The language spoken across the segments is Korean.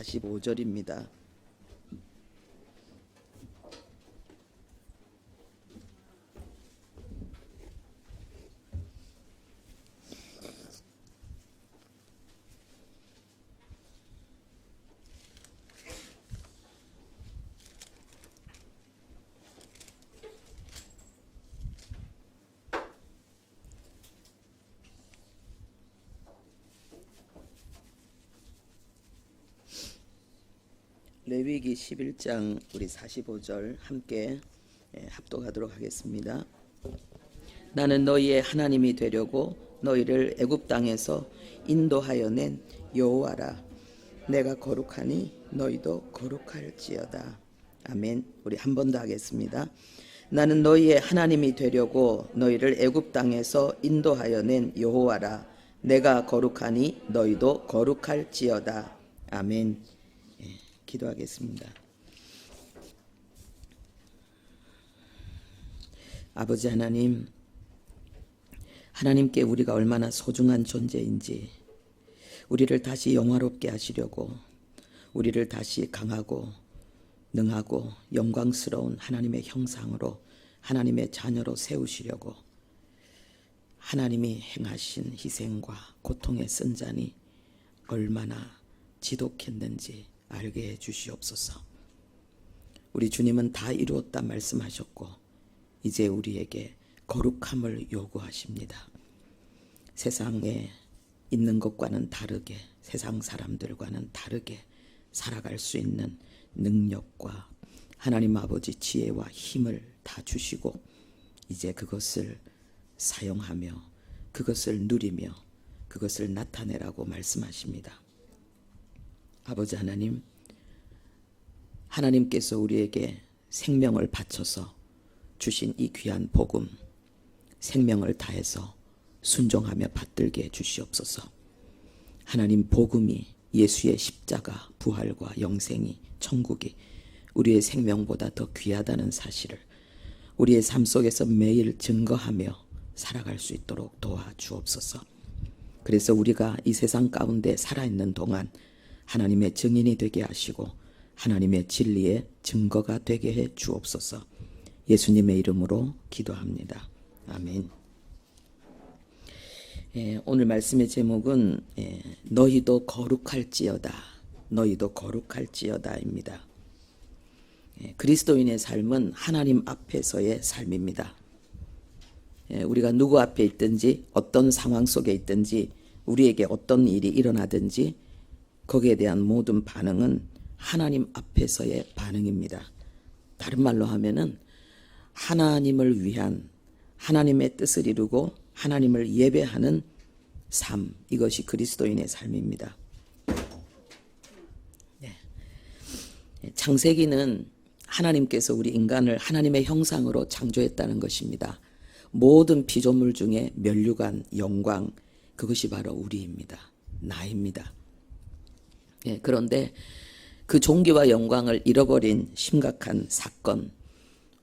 45절입니다. 레위기 11장 우리 45절 함께 합독하도록 하겠습니다. 나는 너희의 하나님이 되려고 너희를 애굽 땅에서 인도하여 낸 여호와라. 내가 거룩하니 너희도 거룩할지어다. 아멘. 우리 한 번 더 하겠습니다. 나는 너희의 하나님이 되려고 너희를 애굽 땅에서 인도하여 낸 여호와라. 내가 거룩하니 너희도 거룩할지어다. 아멘. 기도하겠습니다. 아버지 하나님, 하나님께 우리가 얼마나 소중한 존재인지, 우리를 다시 영화롭게 하시려고, 우리를 다시 강하고 능하고 영광스러운 하나님의 형상으로, 하나님의 자녀로 세우시려고 하나님이 행하신 희생과 고통의 쓴잔이 얼마나 지독했는지 알게 해 주시옵소서. 우리 주님은 다 이루었다 말씀하셨고 이제 우리에게 거룩함을 요구하십니다. 세상에 있는 것과는 다르게, 세상 사람들과는 다르게 살아갈 수 있는 능력과 하나님 아버지 지혜와 힘을 다 주시고 이제 그것을 사용하며 그것을 누리며 그것을 나타내라고 말씀하십니다. 아버지 하나님, 하나님께서 우리에게 생명을 바쳐서 주신 이 귀한 복음, 생명을 다해서 순종하며 받들게 해주시옵소서. 하나님, 복음이, 예수의 십자가, 부활과 영생이, 천국이 우리의 생명보다 더 귀하다는 사실을 우리의 삶 속에서 매일 증거하며 살아갈 수 있도록 도와주옵소서. 그래서 우리가 이 세상 가운데 살아있는 동안 하나님의 증인이 되게 하시고 하나님의 진리의 증거가 되게 해 주옵소서. 예수님의 이름으로 기도합니다. 아멘. 오늘 말씀의 제목은 너희도 거룩할지어다, 너희도 거룩할지어다입니다. 그리스도인의 삶은 하나님 앞에서의 삶입니다. 우리가 누구 앞에 있든지 어떤 상황 속에 있든지 우리에게 어떤 일이 일어나든지 거기에 대한 모든 반응은 하나님 앞에서의 반응입니다. 다른 말로 하면은 하나님을 위한, 하나님의 뜻을 이루고 하나님을 예배하는 삶, 이것이 그리스도인의 삶입니다. 창세기는 하나님께서 우리 인간을 하나님의 형상으로 창조했다는 것입니다. 모든 피조물 중에 면류관, 영광, 그것이 바로 우리입니다. 나입니다. 그런데 그 존귀와 영광을 잃어버린 심각한 사건,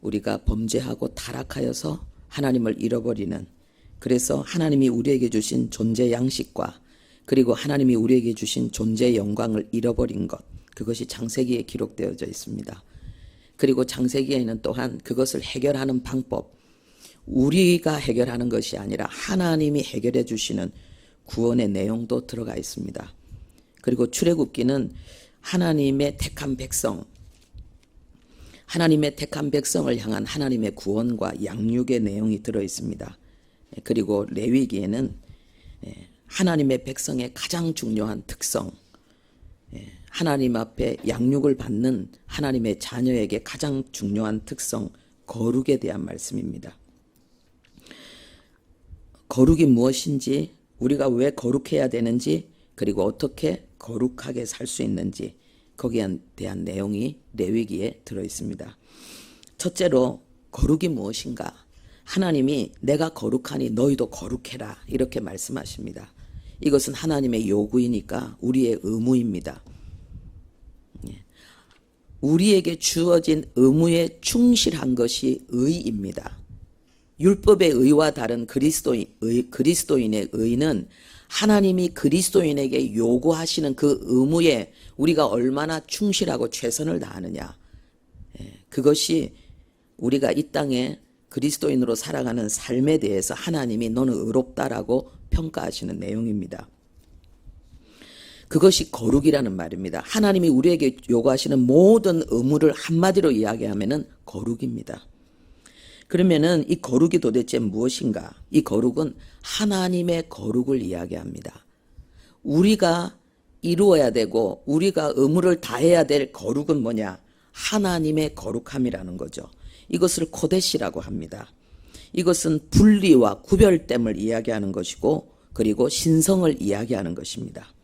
우리가 범죄하고 타락하여서 하나님을 잃어버리는, 그래서 하나님이 우리에게 주신 존재 양식과 그리고 하나님이 우리에게 주신 존재 영광을 잃어버린 것, 그것이 창세기에 기록되어져 있습니다. 그리고 창세기에는 또한 그것을 해결하는 방법, 우리가 해결하는 것이 아니라 하나님이 해결해 주시는 구원의 내용도 들어가 있습니다. 그리고 출애굽기는 하나님의 택한 백성, 하나님의 택한 백성을 향한 하나님의 구원과 양육의 내용이 들어 있습니다. 그리고 레위기에는 하나님의 백성의 가장 중요한 특성, 하나님 앞에 양육을 받는 하나님의 자녀에게 가장 중요한 특성, 거룩에 대한 말씀입니다. 거룩이 무엇인지, 우리가 왜 거룩해야 되는지, 그리고 어떻게 거룩하게 살 수 있는지, 거기에 대한 내용이 레위기에 들어 있습니다. 첫째로 거룩이 무엇인가? 하나님이 내가 거룩하니 너희도 거룩해라, 이렇게 말씀하십니다. 이것은 하나님의 요구이니까 우리의 의무입니다. 우리에게 주어진 의무에 충실한 것이 의입니다. 율법의 의와 다른 그리스도인의 의는 하나님이 그리스도인에게 요구하시는 그 의무에 우리가 얼마나 충실하고 최선을 다하느냐. 그것이 우리가 이 땅에 그리스도인으로 살아가는 삶에 대해서 하나님이 너는 의롭다라고 평가하시는 내용입니다. 그것이 거룩이라는 말입니다. 하나님이 우리에게 요구하시는 모든 의무를 한마디로 이야기하면은 거룩입니다. 그러면은 이 거룩이 도대체 무엇인가? 이 거룩은 하나님의 거룩을 이야기합니다. 우리가 이루어야 되고 우리가 의무를 다해야 될 거룩은 뭐냐? 하나님의 거룩함이라는 거죠. 이것을 코데시라고 합니다. 이것은 분리와 구별됨을 이야기하는 것이고 그리고 신성을 이야기하는 것입니다.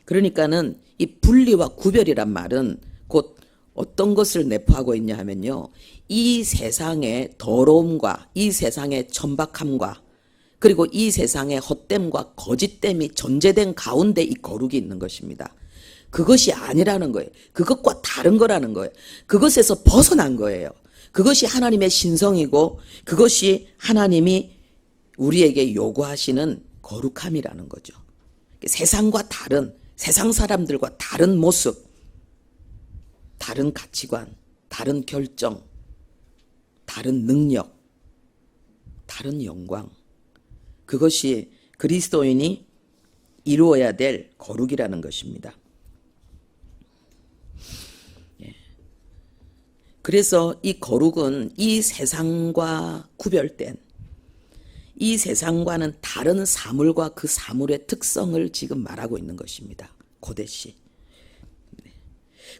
그러니까는 이 분리와 구별이란 말은 곧 어떤 것을 내포하고 있냐 하면요. 이 세상의 더러움과 이 세상의 천박함과 그리고 이 세상의 헛됨과 거짓됨이 존재된 가운데 이 거룩이 있는 것입니다. 그것이 아니라는 거예요. 그것과 다른 거라는 거예요. 그것에서 벗어난 거예요. 그것이 하나님의 신성이고 그것이 하나님이 우리에게 요구하시는 거룩함이라는 거죠. 세상과 다른, 세상 사람들과 다른 모습, 다른 가치관, 다른 결정, 다른 능력, 다른 영광. 그것이 그리스도인이 이루어야 될 거룩이라는 것입니다. 그래서 이 거룩은 이 세상과 구별된 이 세상과는 다른 사물과 그 사물의 특성을 지금 말하고 있는 것입니다. 고대시.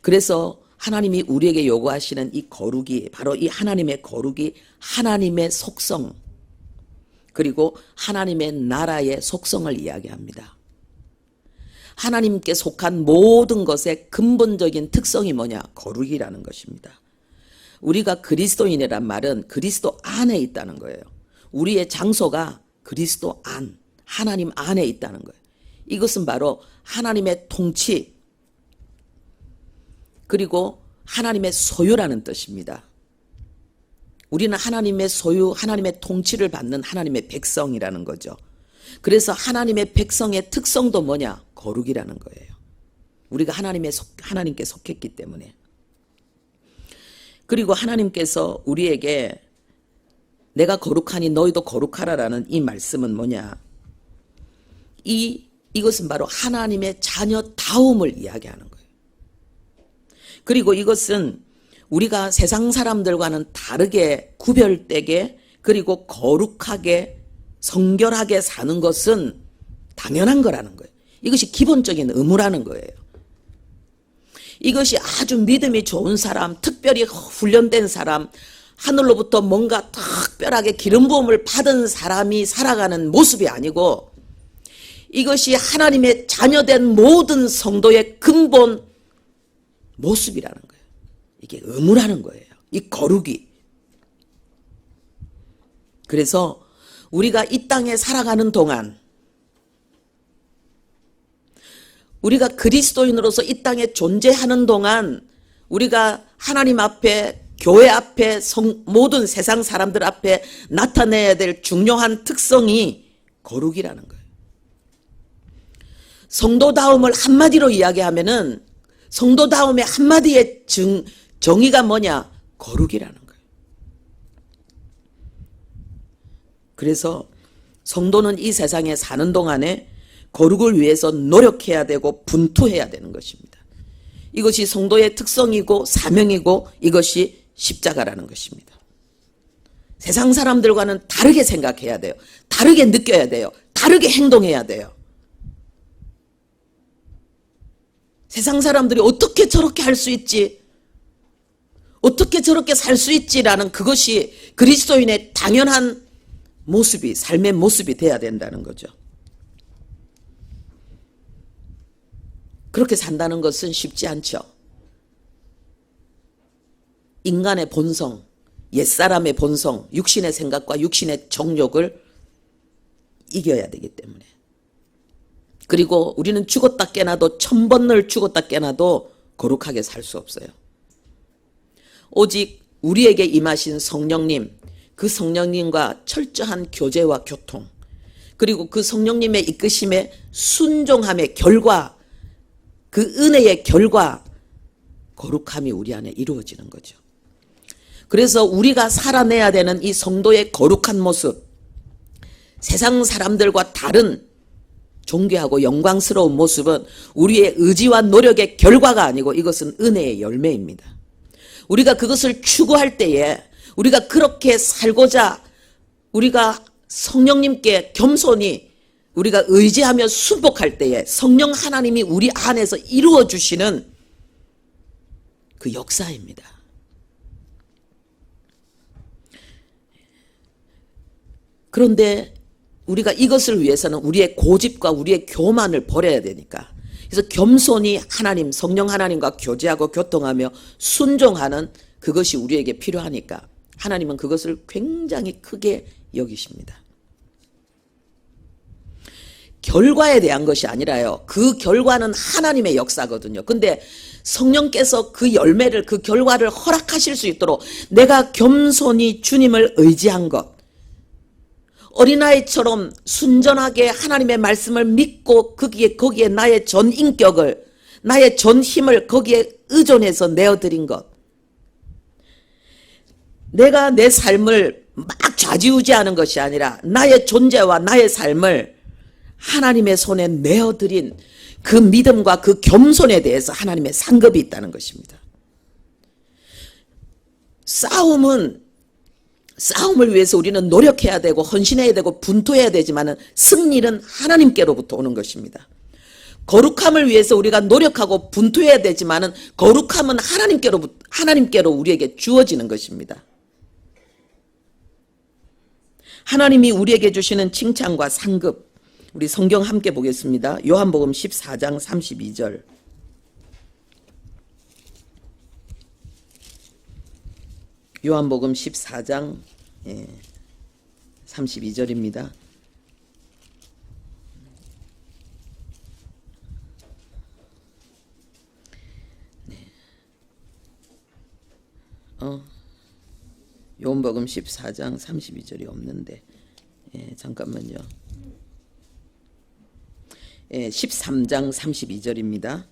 그래서 하나님이 우리에게 요구하시는 이 거룩이 바로 이 하나님의 거룩이 하나님의 속성 그리고 하나님의 나라의 속성을 이야기합니다. 하나님께 속한 모든 것의 근본적인 특성이 뭐냐? 거룩이라는 것입니다. 우리가 그리스도인이란 말은 그리스도 안에 있다는 거예요. 우리의 장소가 그리스도 안, 하나님 안에 있다는 거예요. 이것은 바로 하나님의 통치 그리고 하나님의 소유라는 뜻입니다. 우리는 하나님의 소유, 하나님의 통치를 받는 하나님의 백성이라는 거죠. 그래서 하나님의 백성의 특성도 뭐냐? 거룩이라는 거예요. 우리가 하나님께 속했기 때문에. 그리고 하나님께서 우리에게 내가 거룩하니 너희도 거룩하라라는 이 말씀은 뭐냐? 이것은 바로 하나님의 자녀다움을 이야기하는 거예요. 그리고 이것은 우리가 세상 사람들과는 다르게 구별되게 그리고 거룩하게 성결하게 사는 것은 당연한 거라는 거예요. 이것이 기본적인 의무라는 거예요. 이것이 아주 믿음이 좋은 사람, 특별히 훈련된 사람, 하늘로부터 뭔가 특별하게 기름 부음을 받은 사람이 살아가는 모습이 아니고 이것이 하나님의 자녀된 모든 성도의 근본 모습이라는 거예요. 이게 의무라는 거예요. 이 거룩이. 그래서 우리가 이 땅에 살아가는 동안 우리가 그리스도인으로서 이 땅에 존재하는 동안 우리가 하나님 앞에 교회 앞에 모든 세상 사람들 앞에 나타내야 될 중요한 특성이 거룩이라는 거예요. 성도다움을 한마디로 이야기하면은 성도다움의 한마디의 정의가 뭐냐? 거룩이라는 거예요. 그래서 성도는 이 세상에 사는 동안에 거룩을 위해서 노력해야 되고 분투해야 되는 것입니다. 이것이 성도의 특성이고 사명이고 이것이 십자가라는 것입니다. 세상 사람들과는 다르게 생각해야 돼요. 다르게 느껴야 돼요. 다르게 행동해야 돼요. 세상 사람들이 어떻게 저렇게 할 수 있지? 어떻게 저렇게 살 수 있지라는 그것이 그리스도인의 당연한 모습이, 삶의 모습이 돼야 된다는 거죠. 그렇게 산다는 것은 쉽지 않죠. 인간의 본성, 옛사람의 본성, 육신의 생각과 육신의 정욕을 이겨야 되기 때문에. 그리고 우리는 죽었다 깨나도 1000번을 죽었다 깨나도 거룩하게 살 수 없어요. 오직 우리에게 임하신 성령님, 그 성령님과 철저한 교제와 교통, 그리고 그 성령님의 이끄심에 순종함의 결과, 그 은혜의 결과 거룩함이 우리 안에 이루어지는 거죠. 그래서 우리가 살아내야 되는 이 성도의 거룩한 모습, 세상 사람들과 다른 존귀하고 영광스러운 모습은 우리의 의지와 노력의 결과가 아니고 이것은 은혜의 열매입니다. 우리가 그것을 추구할 때에, 우리가 그렇게 살고자 우리가 성령님께 겸손히 우리가 의지하며 순복할 때에 성령 하나님이 우리 안에서 이루어 주시는 그 역사입니다. 그런데 우리가 이것을 위해서는 우리의 고집과 우리의 교만을 버려야 되니까, 그래서 겸손히 하나님, 성령 하나님과 교제하고 교통하며 순종하는 그것이 우리에게 필요하니까 하나님은 그것을 굉장히 크게 여기십니다. 결과에 대한 것이 아니라요, 그 결과는 하나님의 역사거든요. 근데 성령께서 그 열매를, 그 결과를 허락하실 수 있도록 내가 겸손히 주님을 의지한 것, 어린아이처럼 순전하게 하나님의 말씀을 믿고 거기에 나의 전 인격을, 나의 전 힘을 거기에 의존해서 내어드린 것, 내가 내 삶을 막 좌지우지하는 것이 아니라 나의 존재와 나의 삶을 하나님의 손에 내어드린 그 믿음과 그 겸손에 대해서 하나님의 상급이 있다는 것입니다. 싸움을 위해서 우리는 노력해야 되고 헌신해야 되고 분투해야 되지만 승리는 하나님께로부터 오는 것입니다. 거룩함을 위해서 우리가 노력하고 분투해야 되지만 거룩함은 하나님께로 우리에게 주어지는 것입니다. 하나님이 우리에게 주시는 칭찬과 상급, 우리 성경 함께 보겠습니다. 요한복음 14장 32절. 요한복음 14장 32절입니다. 요한복음 14장 32절이 없는데, 잠깐만요. 13장 32절입니다.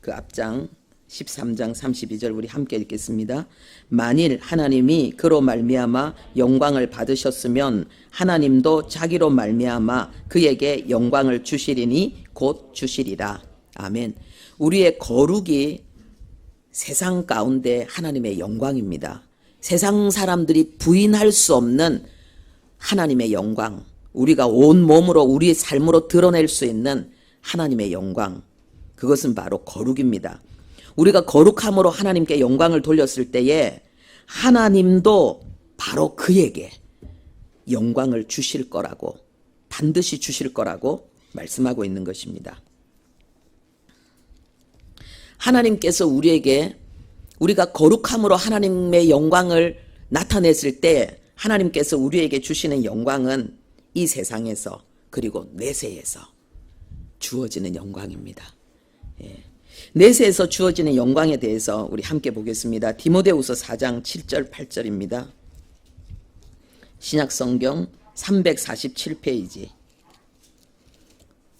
그 앞장 13장 32절 우리 함께 읽겠습니다. 만일 하나님이 그로 말미암아 영광을 받으셨으면 하나님도 자기로 말미암아 그에게 영광을 주시리니 곧 주시리라. 아멘. 우리의 거룩이 세상 가운데 하나님의 영광입니다. 세상 사람들이 부인할 수 없는 하나님의 영광, 우리가 온 몸으로 우리의 삶으로 드러낼 수 있는 하나님의 영광, 그것은 바로 거룩입니다. 우리가 거룩함으로 하나님께 영광을 돌렸을 때에 하나님도 바로 그에게 영광을 주실 거라고, 반드시 주실 거라고 말씀하고 있는 것입니다. 하나님께서 우리가 거룩함으로 하나님의 영광을 나타냈을 때 하나님께서 우리에게 주시는 영광은 이 세상에서 그리고 내세에서 주어지는 영광입니다. 내세에서 주어지는 영광에 대해서 우리 함께 보겠습니다. 디모데후서 4장 7절 8절입니다. 신약성경 347페이지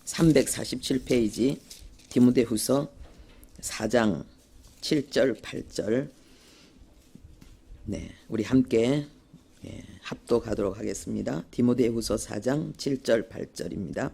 347페이지 디모데후서 4장 7절 8절 우리 함께 합독하도록 하겠습니다. 디모데후서 4장 7절 8절입니다.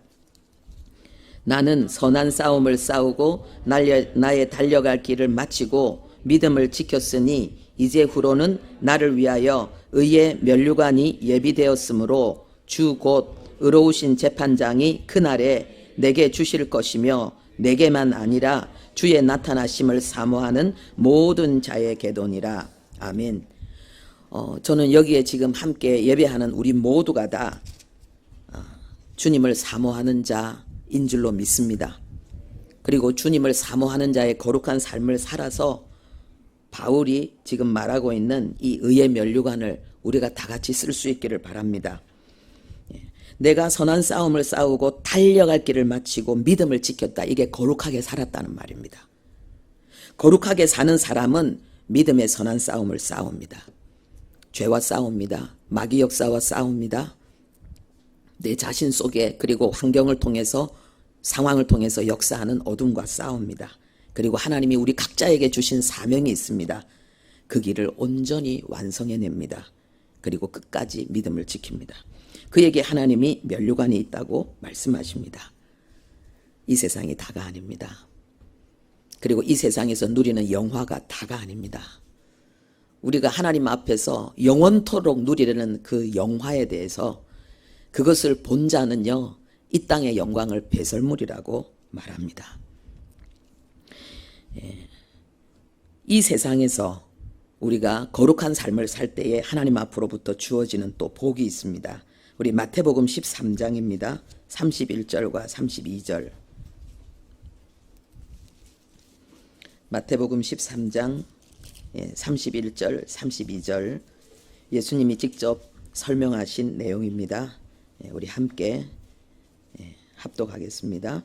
나는 선한 싸움을 싸우고 나의 달려갈 길을 마치고 믿음을 지켰으니 이제 후로는 나를 위하여 의의 면류관이 예비되었으므로 주 곧 의로우신 재판장이 그날에 내게 주실 것이며 내게만 아니라 주의 나타나심을 사모하는 모든 자의 계도니라. 아멘. 저는 여기에 지금 함께 예배하는 우리 모두가 다 주님을 사모하는 자인 줄로 믿습니다. 그리고 주님을 사모하는 자의 거룩한 삶을 살아서 바울이 지금 말하고 있는 이 의의 면류관을 우리가 다 같이 쓸 수 있기를 바랍니다. 내가 선한 싸움을 싸우고 달려갈 길을 마치고 믿음을 지켰다. 이게 거룩하게 살았다는 말입니다. 거룩하게 사는 사람은 믿음의 선한 싸움을 싸웁니다. 죄와 싸웁니다. 마귀 역사와 싸웁니다. 내 자신 속에 그리고 환경을 통해서 상황을 통해서 역사하는 어둠과 싸웁니다. 그리고 하나님이 우리 각자에게 주신 사명이 있습니다. 그 길을 온전히 완성해냅니다. 그리고 끝까지 믿음을 지킵니다. 그에게 하나님이 면류관이 있다고 말씀하십니다. 이 세상이 다가 아닙니다. 그리고 이 세상에서 누리는 영화가 다가 아닙니다. 우리가 하나님 앞에서 영원토록 누리려는 그 영화에 대해서 그것을 본 자는요, 이 땅의 영광을 배설물이라고 말합니다. 이 세상에서 우리가 거룩한 삶을 살 때에 하나님 앞으로부터 주어지는 또 복이 있습니다. 우리 마태복음 13장입니다. 31절과 32절. 마태복음 13장 31절, 32절. 예수님이 직접 설명하신 내용입니다. 우리 함께 합독하겠습니다.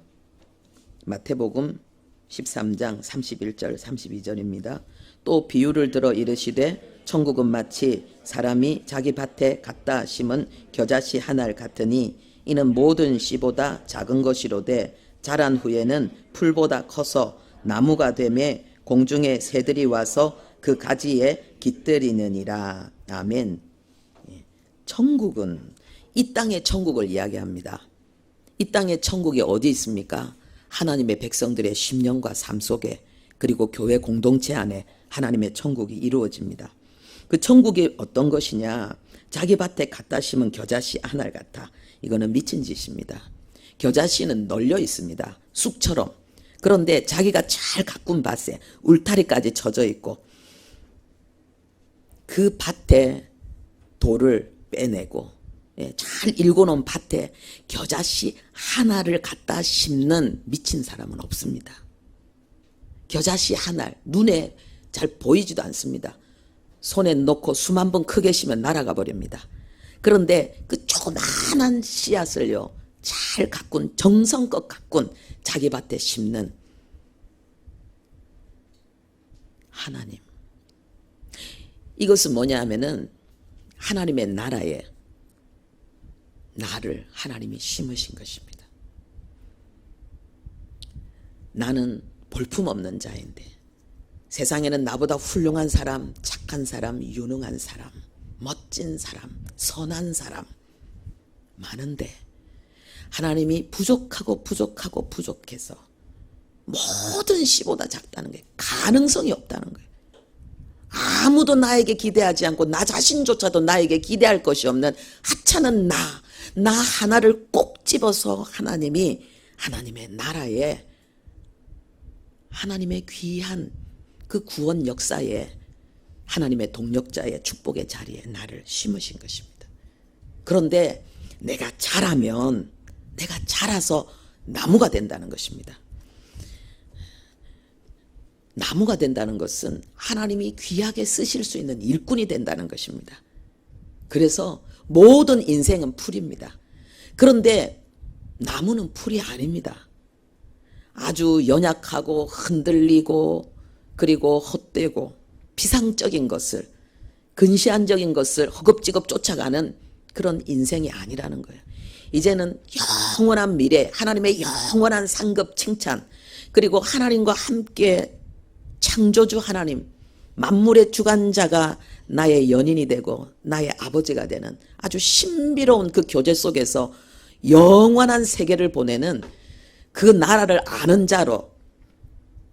마태복음 13장 31절 32절입니다. 또 비유를 들어 이르시되 천국은 마치 사람이 자기 밭에 갖다 심은 겨자씨 하나를 같으니 이는 모든 씨보다 작은 것이로되 자란 후에는 풀보다 커서 나무가 되매 공중의 새들이 와서 그 가지에 깃들이느니라. 아멘. 천국은 이 땅의 천국을 이야기합니다. 이 땅의 천국이 어디 있습니까? 하나님의 백성들의 심령과 삶 속에 그리고 교회 공동체 안에 하나님의 천국이 이루어집니다. 그 천국이 어떤 것이냐? 자기 밭에 갖다 심은 겨자씨 하나를 같아. 이거는 미친 짓입니다. 겨자씨는 널려 있습니다. 쑥처럼. 그런데 자기가 잘 가꾼 밭에 울타리까지 쳐져 있고 그 밭에 돌을 빼내고 잘 일궈놓은 밭에 겨자씨 하나를 갖다 심는 미친 사람은 없습니다. 겨자씨 하나 눈에 잘 보이지도 않습니다. 손에 넣고 수만 번 크게 심으면 날아가 버립니다. 그런데 그 조그만한 씨앗을요 잘 가꾼 정성껏 가꾼 자기 밭에 심는 하나님. 이것은 뭐냐 하면은 하나님의 나라에 나를 하나님이 심으신 것입니다. 나는 볼품없는 자인데 세상에는 나보다 훌륭한 사람, 착한 사람, 유능한 사람, 멋진 사람, 선한 사람 많은데 하나님이 부족해서 모든 씨보다 작다는 게 가능성이 없다는 거예요. 아무도 나에게 기대하지 않고 나 자신조차도 나에게 기대할 것이 없는 하찮은 나 하나를 꼭 집어서 하나님이 하나님의 나라에 하나님의 귀한 그 구원 역사에 하나님의 동력자의 축복의 자리에 나를 심으신 것입니다. 그런데 내가 자라서 나무가 된다는 것입니다. 나무가 된다는 것은 하나님이 귀하게 쓰실 수 있는 일꾼이 된다는 것입니다. 그래서 모든 인생은 풀입니다. 그런데 나무는 풀이 아닙니다. 아주 연약하고 흔들리고 그리고 헛되고 비상적인 것을 근시안적인 것을 허겁지겁 쫓아가는 그런 인생이 아니라는 거예요. 이제는 영원한 미래, 하나님의 영원한 상급 칭찬, 그리고 하나님과 함께 창조주 하나님, 만물의 주관자가 나의 연인이 되고 나의 아버지가 되는 아주 신비로운 그 교제 속에서 영원한 세계를 보내는 그 나라를 아는 자로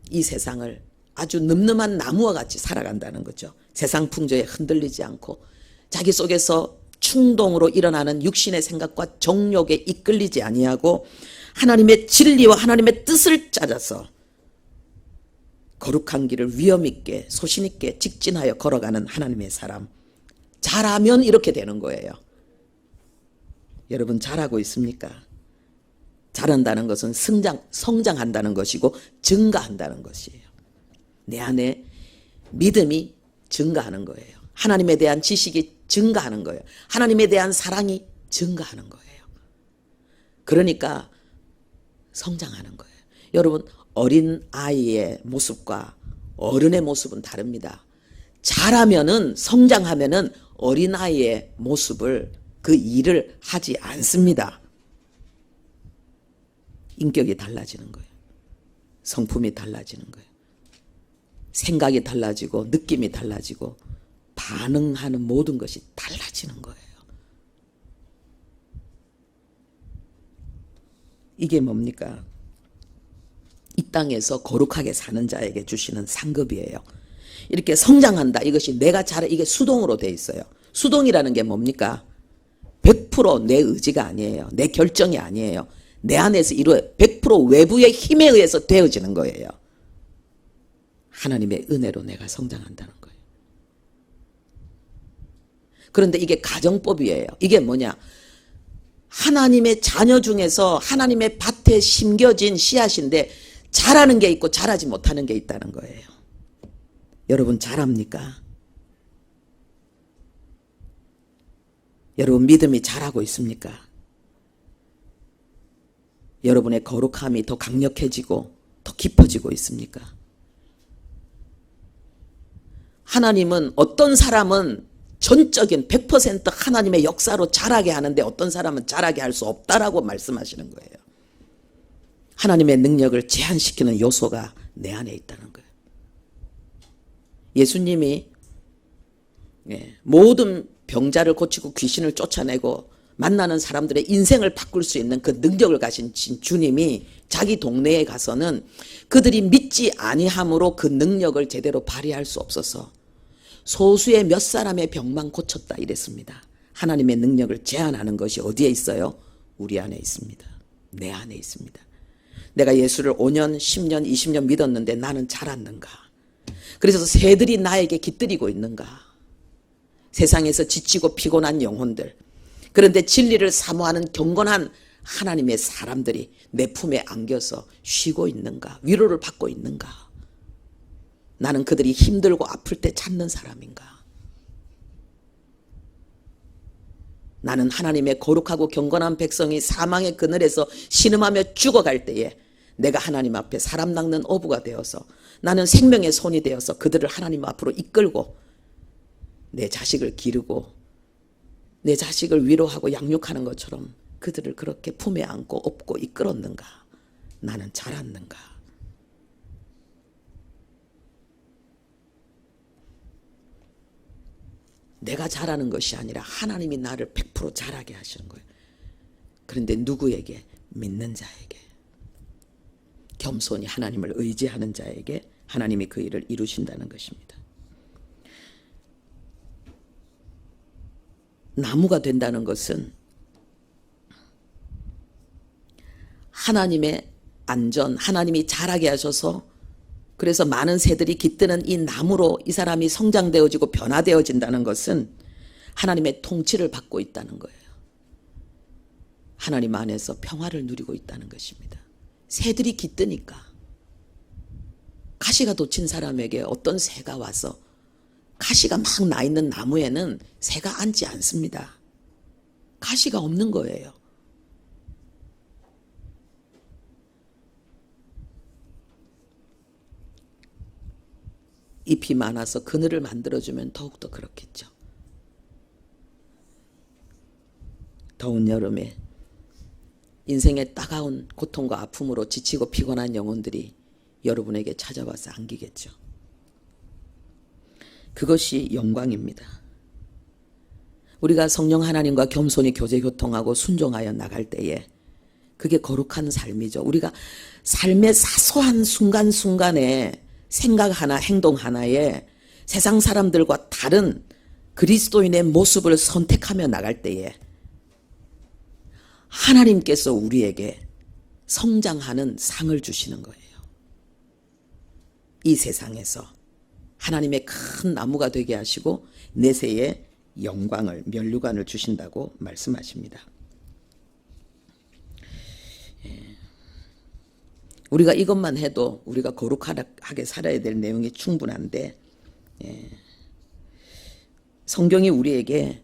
이 세상을 아주 늠름한 나무와 같이 살아간다는 거죠. 세상 풍조에 흔들리지 않고 자기 속에서 충동으로 일어나는 육신의 생각과 정욕에 이끌리지 아니하고 하나님의 진리와 하나님의 뜻을 찾아서 거룩한 길을 위엄 있게 소신 있게 직진하여 걸어가는 하나님의 사람. 잘하면 이렇게 되는 거예요. 여러분 잘하고 있습니까? 잘한다는 것은 성장한다는 것이고 증가한다는 것이에요. 내 안에 믿음이 증가하는 거예요. 하나님에 대한 지식이 증가하는 거예요. 하나님에 대한 사랑이 증가하는 거예요. 그러니까 성장하는 거예요. 여러분 어린 아이의 모습과 어른의 모습은 다릅니다. 자라면은 성장하면은 어린 아이의 모습을 그 일을 하지 않습니다. 인격이 달라지는 거예요. 성품이 달라지는 거예요. 생각이 달라지고 느낌이 달라지고 반응하는 모든 것이 달라지는 거예요. 이게 뭡니까? 이 땅에서 거룩하게 사는 자에게 주시는 상급이에요. 이렇게 성장한다. 이것이 내가 잘해. 이게 수동으로 돼 있어요. 수동이라는 게 뭡니까? 100% 내 의지가 아니에요. 내 결정이 아니에요. 내 안에서 100% 외부의 힘에 의해서 되어지는 거예요. 하나님의 은혜로 내가 성장한다는 거예요. 그런데 이게 가정법이에요. 이게 뭐냐? 하나님의 자녀 중에서 하나님의 밭에 심겨진 씨앗인데 자라는 게 있고 자라지 못하는 게 있다는 거예요. 여러분 자랍니까? 여러분 믿음이 자라고 있습니까? 여러분의 거룩함이 더 강력해지고 더 깊어지고 있습니까? 하나님은 어떤 사람은 전적인 100% 하나님의 역사로 자라게 하는데 어떤 사람은 자라게 할 수 없다라고 말씀하시는 거예요. 하나님의 능력을 제한시키는 요소가 내 안에 있다는 거예요. 예수님이 모든 병자를 고치고 귀신을 쫓아내고 만나는 사람들의 인생을 바꿀 수 있는 그 능력을 가진 주님이 자기 동네에 가서는 그들이 믿지 아니함으로 그 능력을 제대로 발휘할 수 없어서 소수의 몇 사람의 병만 고쳤다 이랬습니다. 하나님의 능력을 제한하는 것이 어디에 있어요? 우리 안에 있습니다. 내 안에 있습니다. 내가 예수를 5년, 10년, 20년 믿었는데 나는 자랐는가? 그래서 새들이 나에게 깃들이고 있는가? 세상에서 지치고 피곤한 영혼들, 그런데 진리를 사모하는 경건한 하나님의 사람들이 내 품에 안겨서 쉬고 있는가? 위로를 받고 있는가? 나는 그들이 힘들고 아플 때 찾는 사람인가? 나는 하나님의 거룩하고 경건한 백성이 사망의 그늘에서 신음하며 죽어갈 때에 내가 하나님 앞에 사람 낚는 어부가 되어서 나는 생명의 손이 되어서 그들을 하나님 앞으로 이끌고 내 자식을 기르고 내 자식을 위로하고 양육하는 것처럼 그들을 그렇게 품에 안고 업고 이끌었는가? 나는 자랐는가? 내가 자라는 것이 아니라 하나님이 나를 100% 자라게 하시는 거예요. 그런데 누구에게? 믿는 자에게. 겸손히 하나님을 의지하는 자에게 하나님이 그 일을 이루신다는 것입니다. 나무가 된다는 것은 하나님의 안전, 하나님이 자라게 하셔서 그래서 많은 새들이 깃드는 이 나무로 이 사람이 성장되어지고 변화되어진다는 것은 하나님의 통치를 받고 있다는 거예요. 하나님 안에서 평화를 누리고 있다는 것입니다. 새들이 깃드니까 가시가 돋친 사람에게 어떤 새가 와서 가시가 막 나 있는 나무에는 새가 앉지 않습니다. 가시가 없는 거예요. 잎이 많아서 그늘을 만들어주면 더욱더 그렇겠죠. 더운 여름에 인생의 따가운 고통과 아픔으로 지치고 피곤한 영혼들이 여러분에게 찾아와서 안기겠죠. 그것이 영광입니다. 우리가 성령 하나님과 겸손히 교제 교통하고 순종하여 나갈 때에 그게 거룩한 삶이죠. 우리가 삶의 사소한 순간순간에 생각 하나, 행동 하나에 세상 사람들과 다른 그리스도인의 모습을 선택하며 나갈 때에 하나님께서 우리에게 성장하는 상을 주시는 거예요. 이 세상에서 하나님의 큰 나무가 되게 하시고 내세의 영광을, 면류관을 주신다고 말씀하십니다. 우리가 이것만 해도 우리가 거룩하게 살아야 될 내용이 충분한데 성경이 우리에게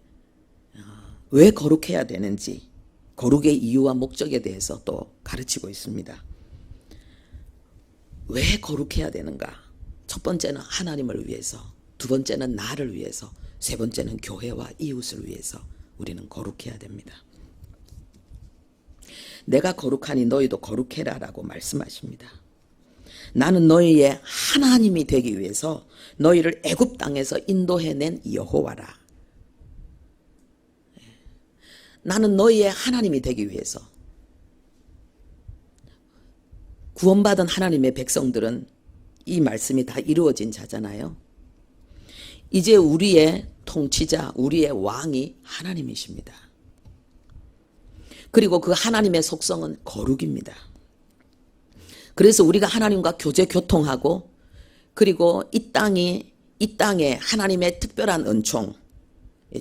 왜 거룩해야 되는지 거룩의 이유와 목적에 대해서 또 가르치고 있습니다. 왜 거룩해야 되는가? 첫 번째는 하나님을 위해서, 두 번째는 나를 위해서, 세 번째는 교회와 이웃을 위해서 우리는 거룩해야 됩니다. 내가 거룩하니 너희도 거룩해라 라고 말씀하십니다. 나는 너희의 하나님이 되기 위해서 너희를 애굽 땅에서 인도해낸 여호와라. 나는 너희의 하나님이 되기 위해서. 구원받은 하나님의 백성들은 이 말씀이 다 이루어진 자잖아요. 이제 우리의 통치자, 우리의 왕이 하나님이십니다. 그리고 그 하나님의 속성은 거룩입니다. 그래서 우리가 하나님과 교제 교통하고, 그리고 이 땅에 하나님의 특별한 은총,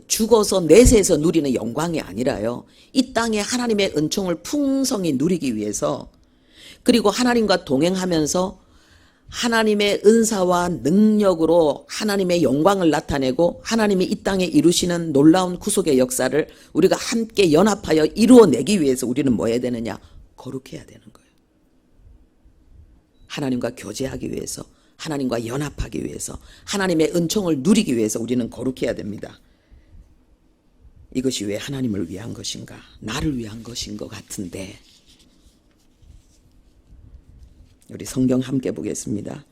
죽어서 내세에서 누리는 영광이 아니라요, 이 땅에 하나님의 은총을 풍성히 누리기 위해서, 그리고 하나님과 동행하면서 하나님의 은사와 능력으로 하나님의 영광을 나타내고 하나님이 이 땅에 이루시는 놀라운 구속의 역사를 우리가 함께 연합하여 이루어내기 위해서 우리는 뭐 해야 되느냐? 거룩해야 되는 거예요. 하나님과 교제하기 위해서, 하나님과 연합하기 위해서, 하나님의 은총을 누리기 위해서 우리는 거룩해야 됩니다. 이것이 왜 하나님을 위한 것인가? 나를 위한 것인 것 같은데, 우리 성경 함께 보겠습니다.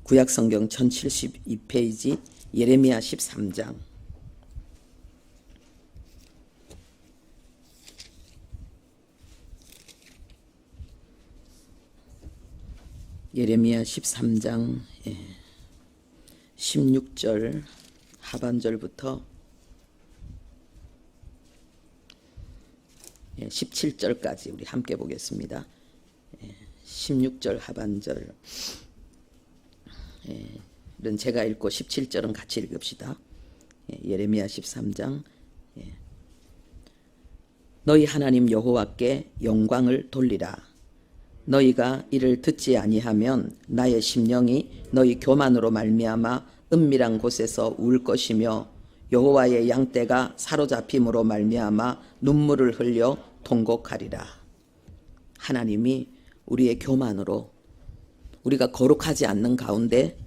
구약 성경 1072페이지 예레미야 13장. 예레미야 13장 16절 하반절부터 17절까지 우리 함께 보겠습니다. 16절 하반절은 제가 읽고 17절은 같이 읽읍시다. 예레미야 13장. 너희 하나님 여호와께 영광을 돌리라. 너희가 이를 듣지 아니하면 나의 심령이 너희 교만으로 말미암아 은밀한 곳에서 울 것이며 여호와의 양떼가 사로잡힘으로 말미암아 눈물을 흘려 통곡하리라. 하나님이 우리의 교만으로, 우리가 거룩하지 않는 가운데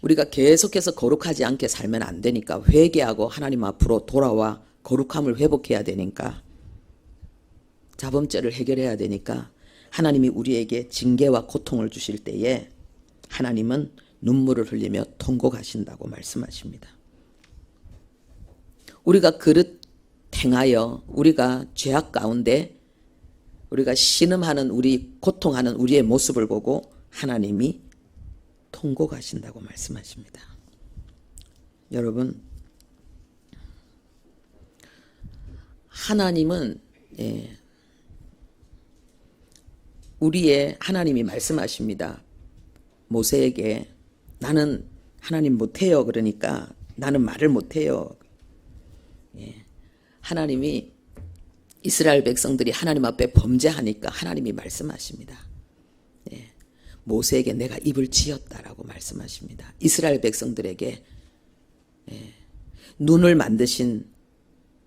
우리가 계속해서 거룩하지 않게 살면 안 되니까 회개하고 하나님 앞으로 돌아와 거룩함을 회복해야 되니까, 자범죄를 해결해야 되니까 하나님이 우리에게 징계와 고통을 주실 때에 하나님은 눈물을 흘리며 통곡하신다고 말씀하십니다. 우리가 그릇 행하여 우리가 죄악 가운데 우리가 신음하는, 우리 고통하는 우리의 모습을 보고 하나님이 통곡하신다고 말씀하십니다. 여러분, 하나님은 우리의 하나님이 말씀하십니다. 모세에게 나는 하나님 못해요. 그러니까 나는 말을 못해요. 하나님이 이스라엘 백성들이 하나님 앞에 범죄하니까 하나님이 말씀하십니다. 모세에게 내가 입을 지었다라고 말씀하십니다. 이스라엘 백성들에게 눈을 만드신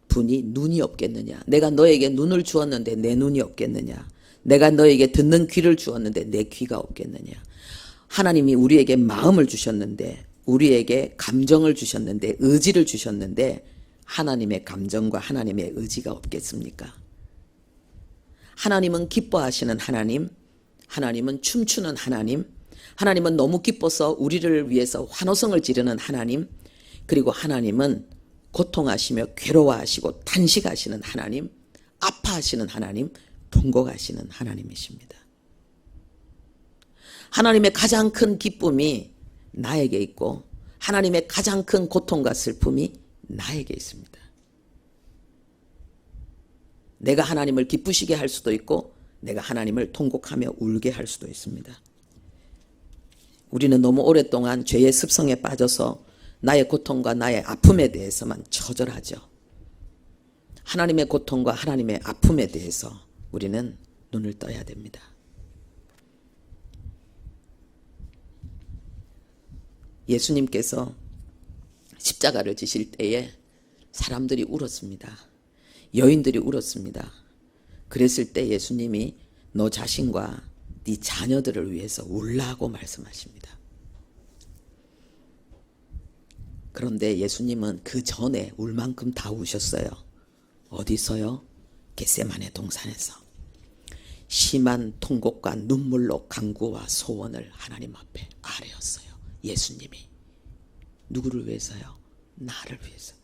분이 눈이 없겠느냐? 내가 너에게 눈을 주었는데 내 눈이 없겠느냐? 내가 너에게 듣는 귀를 주었는데 내 귀가 없겠느냐? 하나님이 우리에게 마음을 주셨는데, 우리에게 감정을 주셨는데, 의지를 주셨는데 하나님의 감정과 하나님의 의지가 없겠습니까? 하나님은 기뻐하시는 하나님, 하나님은 춤추는 하나님, 하나님은 너무 기뻐서 우리를 위해서 환호성을 지르는 하나님, 그리고 하나님은 고통하시며 괴로워하시고 탄식하시는 하나님, 아파하시는 하나님, 통곡하시는 하나님이십니다. 하나님의 가장 큰 기쁨이 나에게 있고 하나님의 가장 큰 고통과 슬픔이 나에게 있습니다. 내가 하나님을 기쁘시게 할 수도 있고 내가 하나님을 통곡하며 울게 할 수도 있습니다. 우리는 너무 오랫동안 죄의 습성에 빠져서 나의 고통과 나의 아픔에 대해서만 처절하죠. 하나님의 고통과 하나님의 아픔에 대해서 우리는 눈을 떠야 됩니다. 예수님께서 십자가를 지실 때에 사람들이 울었습니다. 여인들이 울었습니다. 그랬을 때 예수님이 너 자신과 네 자녀들을 위해서 울라고 말씀하십니다. 그런데 예수님은 그 전에 울 만큼 다 우셨어요. 어디서요? 겟세마네 동산에서. 심한 통곡과 눈물로 간구와 소원을 하나님 앞에 아뢰었어요. 예수님이. 누구를 위해서요? 나를 위해서.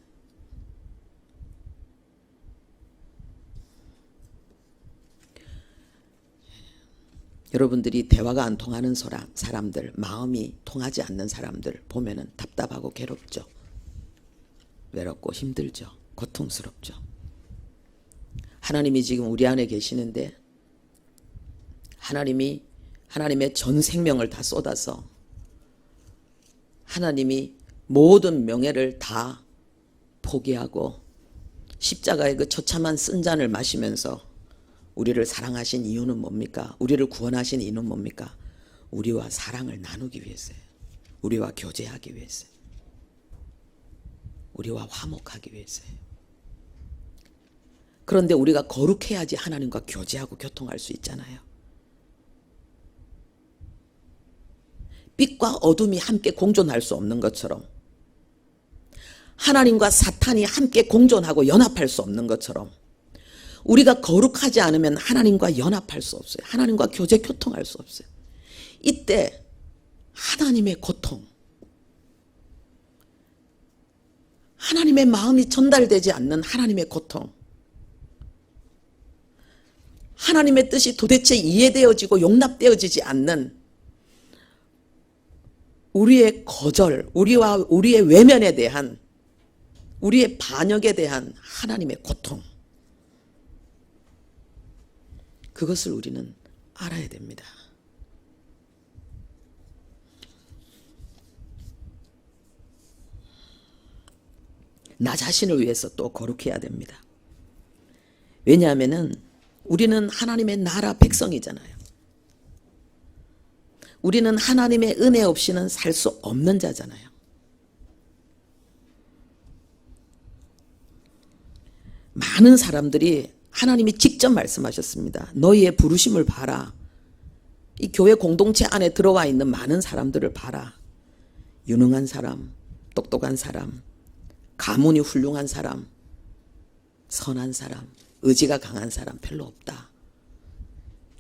여러분들이 대화가 안 통하는 사람들, 마음이 통하지 않는 사람들 보면은 답답하고 괴롭죠. 외롭고 힘들죠. 고통스럽죠. 하나님이 지금 우리 안에 계시는데 하나님이 하나님의 전 생명을 다 쏟아서 하나님이 모든 명예를 다 포기하고 십자가의 그 처참한 쓴 잔을 마시면서 우리를 사랑하신 이유는 뭡니까? 우리를 구원하신 이유는 뭡니까? 우리와 사랑을 나누기 위해서예요. 우리와 교제하기 위해서예요. 우리와 화목하기 위해서예요. 그런데 우리가 거룩해야지 하나님과 교제하고 교통할 수 있잖아요. 빛과 어둠이 함께 공존할 수 없는 것처럼, 하나님과 사탄이 함께 공존하고 연합할 수 없는 것처럼, 우리가 거룩하지 않으면 하나님과 연합할 수 없어요. 하나님과 교제 교통할 수 없어요. 이때 하나님의 고통, 하나님의 마음이 전달되지 않는 하나님의 고통, 하나님의 뜻이 도대체 이해되어지고 용납되어지지 않는 우리의 거절, 우리의 외면에 대한, 우리의 반역에 대한 하나님의 고통, 그것을 우리는 알아야 됩니다. 나 자신을 위해서 또 거룩해야 됩니다. 왜냐하면은 우리는 하나님의 나라 백성이잖아요. 우리는 하나님의 은혜 없이는 살 수 없는 자잖아요. 많은 사람들이 하나님이 직접 말씀하셨습니다. 너희의 부르심을 봐라. 이 교회 공동체 안에 들어와 있는 많은 사람들을 봐라. 유능한 사람, 똑똑한 사람, 가문이 훌륭한 사람, 선한 사람, 의지가 강한 사람 별로 없다.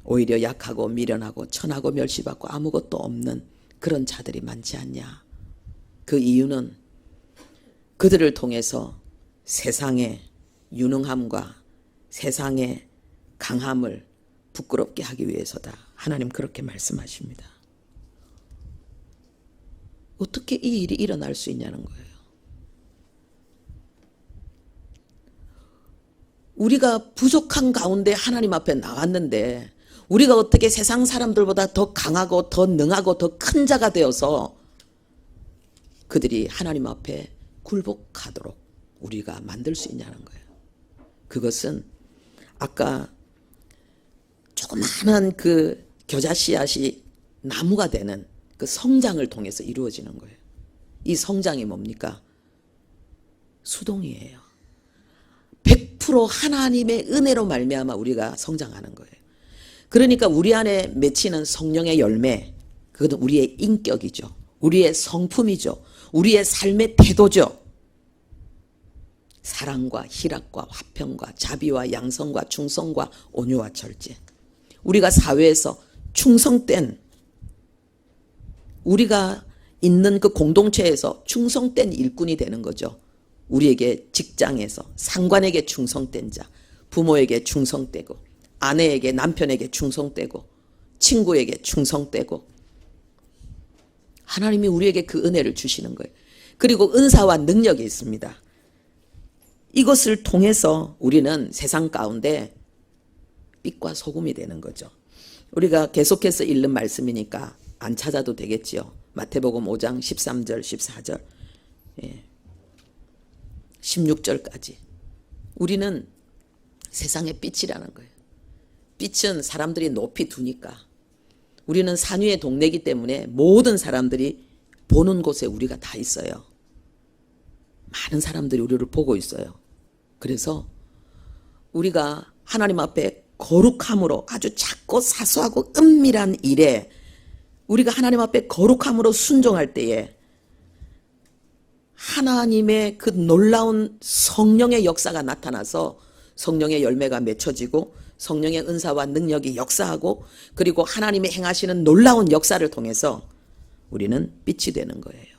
오히려 약하고 미련하고 천하고 멸시받고 아무것도 없는 그런 자들이 많지 않냐. 그 이유는 그들을 통해서 세상의 유능함과 세상의 강함을 부끄럽게 하기 위해서다. 하나님 그렇게 말씀하십니다. 어떻게 이 일이 일어날 수 있냐는 거예요. 우리가 부족한 가운데 하나님 앞에 나왔는데 우리가 어떻게 세상 사람들보다 더 강하고 더 능하고 더 큰 자가 되어서 그들이 하나님 앞에 굴복하도록 우리가 만들 수 있냐는 거예요. 그것은 아까 조그마한 그 겨자 씨앗이 나무가 되는 그 성장을 통해서 이루어지는 거예요. 이 성장이 뭡니까? 수동이에요. 100% 하나님의 은혜로 말미암아 우리가 성장하는 거예요. 그러니까 우리 안에 맺히는 성령의 열매, 그것은 우리의 인격이죠. 우리의 성품이죠. 우리의 삶의 태도죠. 사랑과 희락과 화평과 자비와 양성과 충성과 온유와 절제. 우리가 사회에서 충성된, 우리가 있는 그 공동체에서 충성된 일꾼이 되는 거죠. 우리에게 직장에서 상관에게 충성된 자, 부모에게 충성되고, 아내에게 남편에게 충성되고, 친구에게 충성되고, 하나님이 우리에게 그 은혜를 주시는 거예요. 그리고 은사와 능력이 있습니다. 이것을 통해서 우리는 세상 가운데 빛과 소금이 되는 거죠. 우리가 계속해서 읽는 말씀이니까 안 찾아도 되겠지요. 마태복음 5장 13절 14절 16절까지 우리는 세상의 빛이라는 거예요. 빛은 사람들이 높이 두니까, 우리는 산 위의 동네이기 때문에 모든 사람들이 보는 곳에 우리가 다 있어요. 많은 사람들이 우리를 보고 있어요. 그래서 우리가 하나님 앞에 거룩함으로, 아주 작고 사소하고 은밀한 일에 우리가 하나님 앞에 거룩함으로 순종할 때에 하나님의 그 놀라운 성령의 역사가 나타나서 성령의 열매가 맺혀지고 성령의 은사와 능력이 역사하고 그리고 하나님이 행하시는 놀라운 역사를 통해서 우리는 빛이 되는 거예요.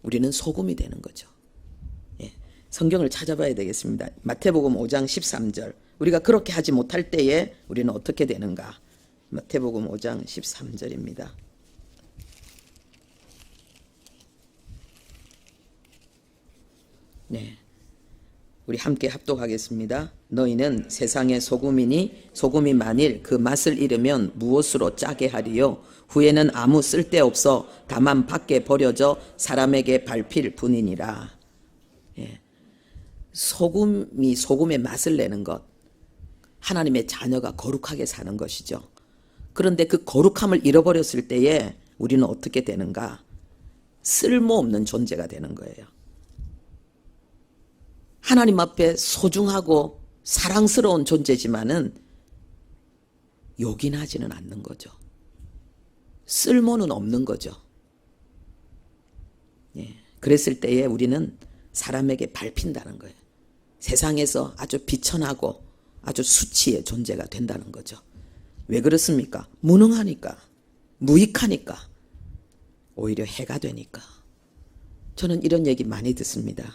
우리는 소금이 되는 거죠. 예, 성경을 찾아봐야 되겠습니다. 마태복음 5장 13절. 우리가 그렇게 하지 못할 때에 우리는 어떻게 되는가? 마태복음 5장 13절입니다. 네, 우리 함께 합독하겠습니다. 너희는 세상의 소금이니 소금이 만일 그 맛을 잃으면 무엇으로 짜게 하리요? 후에는 아무 쓸데없어 다만 밖에 버려져 사람에게 밟힐 뿐이니라. 예. 소금이 소금의 맛을 내는 것, 하나님의 자녀가 거룩하게 사는 것이죠. 그런데 그 거룩함을 잃어버렸을 때에 우리는 어떻게 되는가? 쓸모없는 존재가 되는 거예요. 하나님 앞에 소중하고 사랑스러운 존재지만은 요긴하지는 않는 거죠. 쓸모는 없는 거죠. 예, 그랬을 때에 우리는 사람에게 밟힌다는 거예요. 세상에서 아주 비천하고 아주 수치의 존재가 된다는 거죠. 왜 그렇습니까? 무능하니까, 무익하니까, 오히려 해가 되니까. 저는 이런 얘기 많이 듣습니다.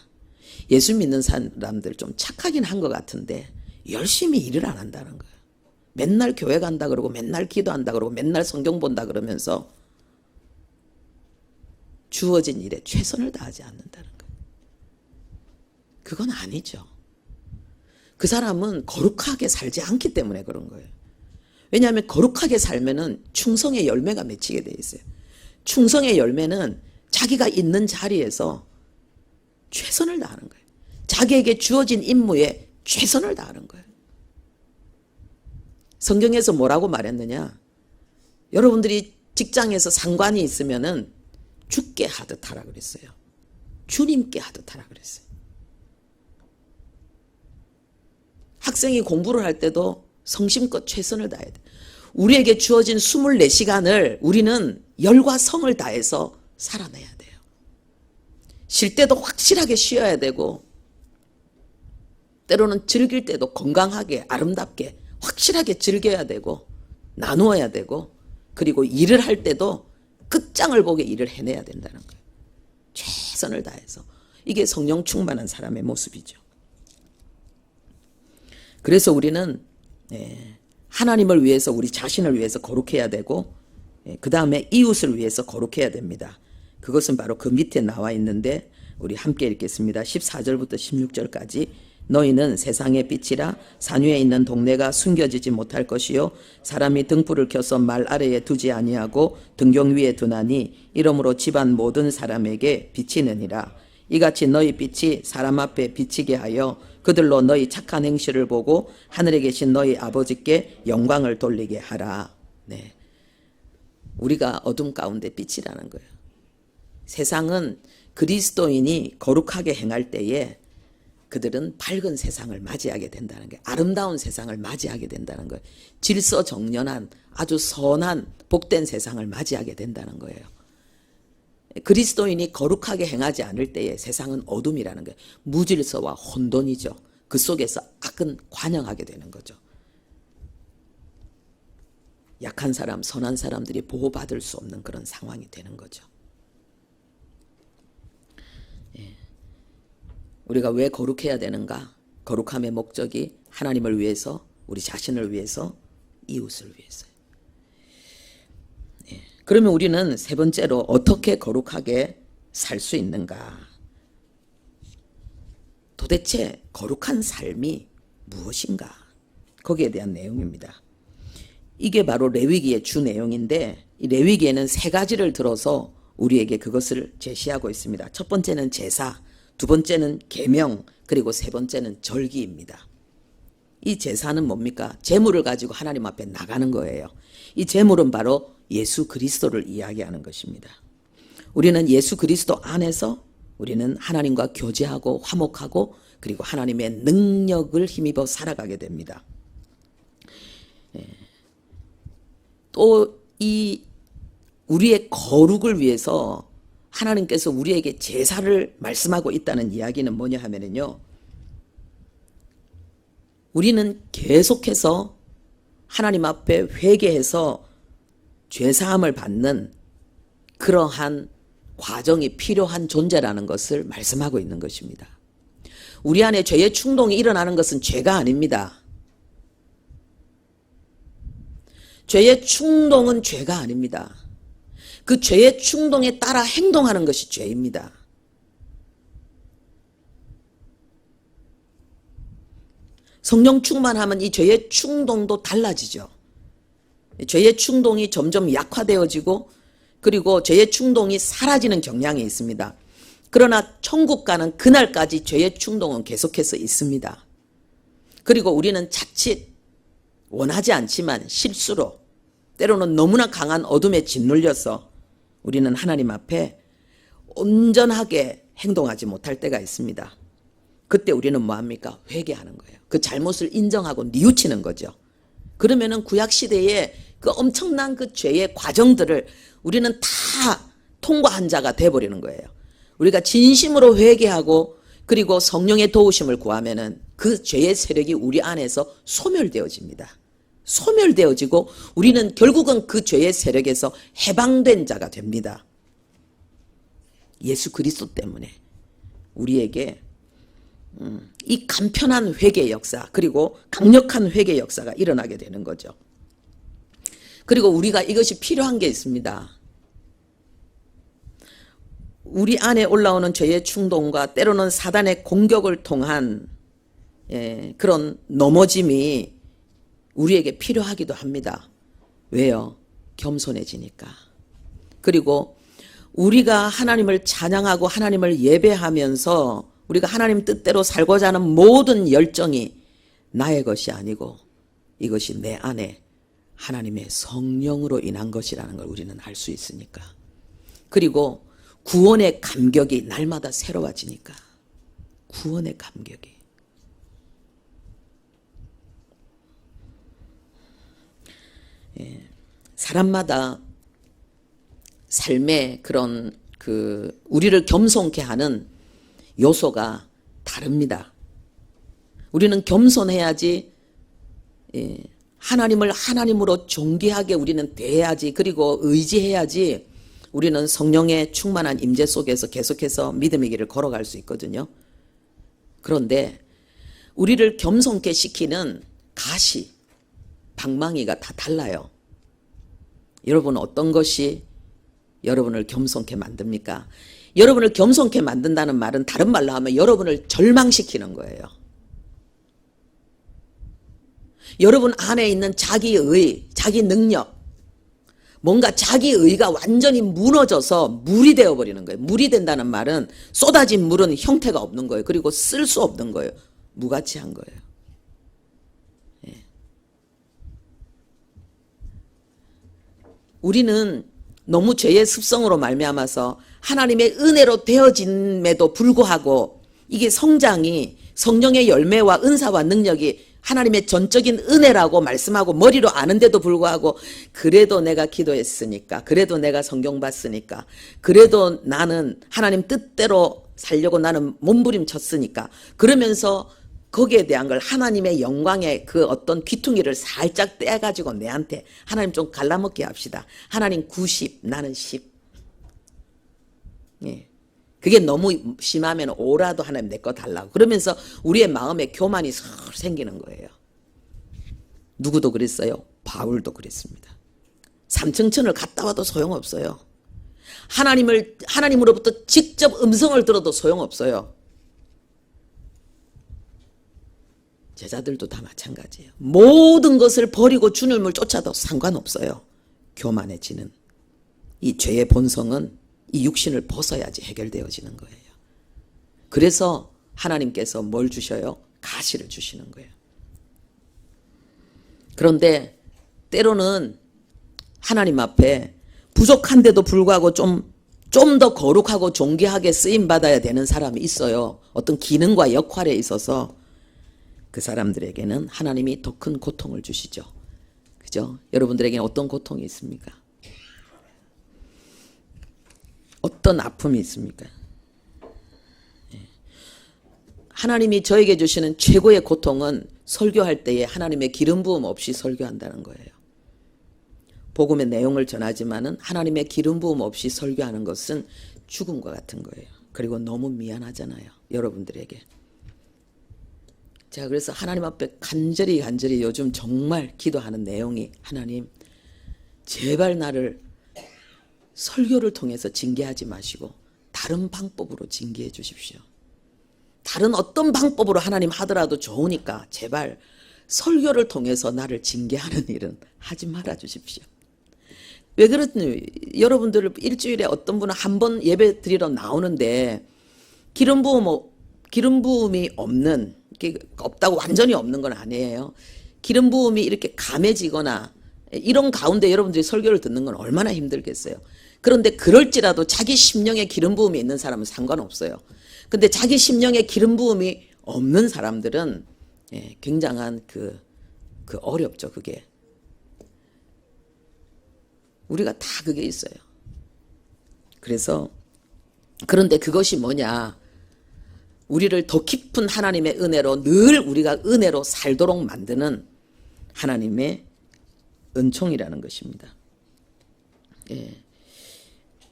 예수 믿는 사람들 좀 착하긴 한 것 같은데 열심히 일을 안 한다는 거예요. 맨날 교회 간다 그러고 맨날 기도한다 그러고 맨날 성경 본다 그러면서 주어진 일에 최선을 다하지 않는다는 거예요. 그건 아니죠. 그 사람은 거룩하게 살지 않기 때문에 그런 거예요. 왜냐하면 거룩하게 살면은 충성의 열매가 맺히게 돼 있어요. 충성의 열매는 자기가 있는 자리에서 최선을 다하는 거예요. 자기에게 주어진 임무에 최선을 다하는 거예요. 성경에서 뭐라고 말했느냐? 여러분들이 직장에서 상관이 있으면은 주께 하듯 하라 그랬어요. 주님께 하듯 하라 그랬어요. 학생이 공부를 할 때도 성심껏 최선을 다해야 돼. 우리에게 주어진 24시간을 우리는 열과 성을 다해서 살아내야 돼요. 쉴 때도 확실하게 쉬어야 되고 때로는 즐길 때도 건강하게 아름답게 확실하게 즐겨야 되고 나누어야 되고 그리고 일을 할 때도 끝장을 보게 일을 해내야 된다는 거예요. 최선을 다해서. 이게 성령 충만한 사람의 모습이죠. 그래서 우리는 하나님을 위해서 우리 자신을 위해서 거룩해야 되고 그 다음에 이웃을 위해서 거룩해야 됩니다. 그것은 바로 그 밑에 나와 있는데 우리 함께 읽겠습니다. 14절부터 16절까지 너희는 세상의 빛이라 산 위에 있는 동네가 숨겨지지 못할 것이요 사람이 등불을 켜서 말 아래에 두지 아니하고 등경 위에 두나니 이러므로 집안 모든 사람에게 비치느니라. 이같이 너희 빛이 사람 앞에 비치게 하여 그들로 너희 착한 행실을 보고 하늘에 계신 너희 아버지께 영광을 돌리게 하라. 네, 우리가 어둠 가운데 빛이라는 거예요. 세상은 그리스도인이 거룩하게 행할 때에 그들은 밝은 세상을 맞이하게 된다는 거예요. 아름다운 세상을 맞이하게 된다는 거예요. 질서정연한 아주 선한 복된 세상을 맞이하게 된다는 거예요. 그리스도인이 거룩하게 행하지 않을 때에 세상은 어둠이라는 거예요. 무질서와 혼돈이죠. 그 속에서 악은 관영하게 되는 거죠. 약한 사람, 선한 사람들이 보호받을 수 없는 그런 상황이 되는 거죠. 우리가 왜 거룩해야 되는가? 거룩함의 목적이 하나님을 위해서, 우리 자신을 위해서, 이웃을 위해서요. 그러면 우리는 세 번째로 어떻게 거룩하게 살 수 있는가? 도대체 거룩한 삶이 무엇인가? 거기에 대한 내용입니다. 이게 바로 레위기의 주 내용인데 이 레위기에는 세 가지를 들어서 우리에게 그것을 제시하고 있습니다. 첫 번째는 제사, 두 번째는 계명, 그리고 세 번째는 절기입니다. 이 제사는 뭡니까? 제물을 가지고 하나님 앞에 나가는 거예요. 이 제물은 바로 예수 그리스도를 이야기하는 것입니다. 우리는 예수 그리스도 안에서 우리는 하나님과 교제하고 화목하고 그리고 하나님의 능력을 힘입어 살아가게 됩니다. 또 이 우리의 거룩을 위해서 하나님께서 우리에게 제사를 말씀하고 있다는 이야기는 뭐냐 하면요. 우리는 계속해서 하나님 앞에 회개해서 죄사함을 받는 그러한 과정이 필요한 존재라는 것을 말씀하고 있는 것입니다. 우리 안에 죄의 충동이 일어나는 것은 죄가 아닙니다. 죄의 충동은 죄가 아닙니다. 그 죄의 충동에 따라 행동하는 것이 죄입니다. 성령 충만하면 이 죄의 충동도 달라지죠. 죄의 충동이 점점 약화되어지고 그리고 죄의 충동이 사라지는 경향이 있습니다. 그러나 천국 가는 그날까지 죄의 충동은 계속해서 있습니다. 그리고 우리는 자칫 원하지 않지만 실수로 때로는 너무나 강한 어둠에 짓눌려서 우리는 하나님 앞에 온전하게 행동하지 못할 때가 있습니다. 그때 우리는 뭐합니까? 회개하는 거예요. 그 잘못을 인정하고 뉘우치는 거죠. 그러면은 구약시대에 그 엄청난 그 죄의 과정들을 우리는 다 통과한 자가 돼버리는 거예요. 우리가 진심으로 회개하고 그리고 성령의 도우심을 구하면은 그 죄의 세력이 우리 안에서 소멸되어집니다. 소멸되어지고 우리는 결국은 그 죄의 세력에서 해방된 자가 됩니다. 예수 그리스도 때문에 우리에게 이 간편한 회개 역사 그리고 강력한 회개 역사가 일어나게 되는 거죠. 그리고 우리가 이것이 필요한 게 있습니다. 우리 안에 올라오는 죄의 충동과 때로는 사단의 공격을 통한 그런 넘어짐이 우리에게 필요하기도 합니다. 왜요? 겸손해지니까. 그리고 우리가 하나님을 찬양하고 하나님을 예배하면서 우리가 하나님 뜻대로 살고자 하는 모든 열정이 나의 것이 아니고 이것이 내 안에 하나님의 성령으로 인한 것이라는 걸 우리는 알 수 있으니까. 그리고 구원의 감격이 날마다 새로워지니까. 구원의 감격이. 사람마다 삶의 그런 우리를 겸손케 하는 요소가 다릅니다. 우리는 겸손해야지 하나님을 하나님으로 존귀하게 우리는 대해야지 그리고 의지해야지 우리는 성령의 충만한 임재 속에서 계속해서 믿음의 길을 걸어갈 수 있거든요. 그런데 우리를 겸손케 시키는 가시, 방망이가 다 달라요. 여러분 어떤 것이 여러분을 겸손케 만듭니까? 여러분을 겸손케 만든다는 말은 다른 말로 하면 여러분을 절망시키는 거예요. 여러분 안에 있는 자기의, 자기 능력, 뭔가 자기의가 완전히 무너져서 물이 되어버리는 거예요. 물이 된다는 말은 쏟아진 물은 형태가 없는 거예요. 그리고 쓸 수 없는 거예요. 무가치한 거예요. 우리는 너무 죄의 습성으로 말미암아서 하나님의 은혜로 되어짐에도 불구하고 이게 성장이 성령의 열매와 은사와 능력이 하나님의 전적인 은혜라고 말씀하고 머리로 아는데도 불구하고 그래도 내가 기도했으니까 그래도 내가 성경 봤으니까 그래도 나는 하나님 뜻대로 살려고 나는 몸부림쳤으니까 그러면서 거기에 대한 걸 하나님의 영광의 그 어떤 귀퉁이를 살짝 떼가지고 내한테 하나님 좀 갈라먹게 합시다. 하나님 90 나는 10. 그게 너무 심하면 5라도 하나님 내 거 달라고 그러면서 우리의 마음에 교만이 설 생기는 거예요. 누구도 그랬어요? 바울도 그랬습니다. 삼층천을 갔다 와도 소용없어요. 하나님으로부터 직접 음성을 들어도 소용없어요. 제자들도 다 마찬가지예요. 모든 것을 버리고 주님을 쫓아도 상관없어요. 교만해지는 이 죄의 본성은 이 육신을 벗어야지 해결되어지는 거예요. 그래서 하나님께서 뭘 주셔요? 가시를 주시는 거예요. 그런데 때로는 하나님 앞에 부족한데도 불구하고 좀 더 거룩하고 존귀하게 쓰임받아야 되는 사람이 있어요. 어떤 기능과 역할에 있어서 그 사람들에게는 하나님이 더 큰 고통을 주시죠. 그죠? 여러분들에게는 어떤 고통이 있습니까? 어떤 아픔이 있습니까? 하나님이 저에게 주시는 최고의 고통은 설교할 때에 하나님의 기름 부음 없이 설교한다는 거예요. 복음의 내용을 전하지만은 하나님의 기름 부음 없이 설교하는 것은 죽음과 같은 거예요. 그리고 너무 미안하잖아요, 여러분들에게. 제가 그래서 하나님 앞에 간절히 요즘 정말 기도하는 내용이, 하나님 제발 나를 설교를 통해서 징계하지 마시고 다른 방법으로 징계해 주십시오. 다른 어떤 방법으로 하나님 하더라도 좋으니까 제발 설교를 통해서 나를 징계하는 일은 하지 말아 주십시오. 왜 그렇니? 여러분들 일주일에 어떤 분은 한 번 예배 드리러 나오는데 기름 부음이 없다고 완전히 없는 건 아니에요. 기름 부음이 이렇게 감해지거나 이런 가운데 여러분들이 설교를 듣는 건 얼마나 힘들겠어요. 그런데 그럴지라도 자기 심령에 기름 부음이 있는 사람은 상관없어요. 근데 자기 심령에 기름 부음이 없는 사람들은 굉장한 어렵죠, 그게. 우리가 다 그게 있어요. 그런데 그것이 뭐냐? 우리를 더 깊은 하나님의 은혜로, 늘 우리가 은혜로 살도록 만드는 하나님의 은총이라는 것입니다.